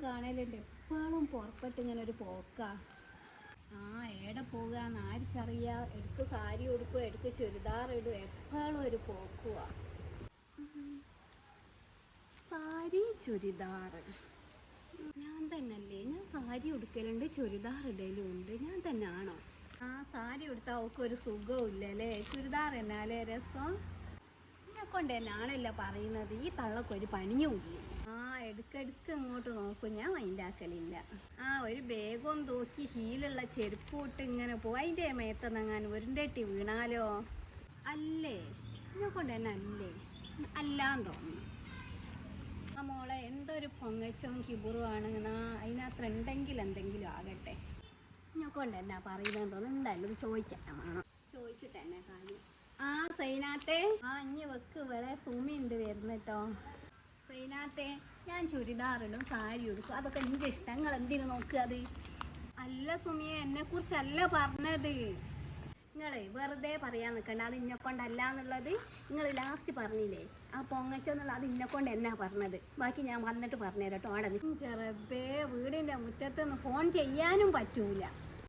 കാണലുണ്ട്, എപ്പോഴും പുറപ്പെട്ട് ഇങ്ങനെ ഒരു പോക്കാ. ആ എവിടെ പോകാന്ന് ആർക്കറിയാം. എടുക്ക് സാരി ഉടുക്കും, എടുക്ക് ചുരിദാർ ഇടും, എപ്പോഴും ഒരു പോക്കുവാ. സാരി ചുരിദാർ ഞാൻ തന്നെയല്ലേ? ഞാൻ സാരി ഉടുക്കലുണ്ട്, ചുരിദാർ ഇടലും ഉണ്ട്. ഞാൻ തന്നെ ആണോ? ആ സാരി ഉടുത്താൽ അവൾക്ക് ഒരു സുഖവും ഇല്ലല്ലേ? ചുരിദാർ എന്നാലേ രസം. എന്നെ കൊണ്ട് തന്നെയാണല്ലോ പറയുന്നത്. ഈ തള്ളക്കൊരു പണിയും ഇല്ല. ആ എടുക്കെടുക്ക് ഇങ്ങോട്ട് നോക്കും, ഞാൻ മൈൻഡാക്കലില്ല. ആ ഒരു ബേഗും തൂക്കി ഹീലുള്ള ചെരുപ്പ് ഇട്ട് ഇങ്ങനെ പോകും. അതിൻ്റെ മേത്തന്നെങ്ങാനും ഉരുണ്ടെട്ടി വീണാലോ? അല്ലേ? എന്നെ കൊണ്ട് തന്നെ അല്ലേ? അല്ലാന്ന് തോന്നുന്നു. ആ മോളെ എന്തൊരു പൊങ്ങച്ചവും കിബുറുമാണ്. അതിനകത്ത് ഉണ്ടെങ്കിൽ എന്തെങ്കിലും ആകട്ടെ. എന്നെ കൊണ്ട് എന്നാ പറയുന്നതെന്ന് തോന്നുന്നു. എന്തായാലും ഇത് ചോദിക്കാൻ വേണം. ചോദിച്ചിട്ട് തന്നെ കാര്യം. ആ സൈനാത്തെ, ആ ഇനി വെക്ക്, ഇവിടെ സുമി ഉണ്ട് വരുന്നിട്ടോ. സൈനാത്തെ, ഞാൻ ചുരിദാറിടും, സാരി ഉടുക്കും, അതൊക്കെ എൻ്റെ ഇഷ്ടം. നിങ്ങൾ എന്തിനു നോക്കുക അത്? അല്ല സുമിയെ, എന്നെക്കുറിച്ചല്ല പറഞ്ഞത്. നിങ്ങൾ വെറുതെ പറയാൻ നിൽക്കണ്ട. അത് ഇന്നെക്കൊണ്ടല്ല എന്നുള്ളത് നിങ്ങൾ ലാസ്റ്റ് പറഞ്ഞില്ലേ? ആ പൊങ്ങച്ചെന്നുള്ള അത് ഇന്നെക്കൊണ്ട് എന്നാ പറഞ്ഞത്. ബാക്കി ഞാൻ വന്നിട്ട് പറഞ്ഞുതരാം കേട്ടോ. അവിടെ ചെറുപ്പേ വീടിൻ്റെ മുറ്റത്തുനിന്ന് ഫോൺ ചെയ്യാനും പറ്റൂല.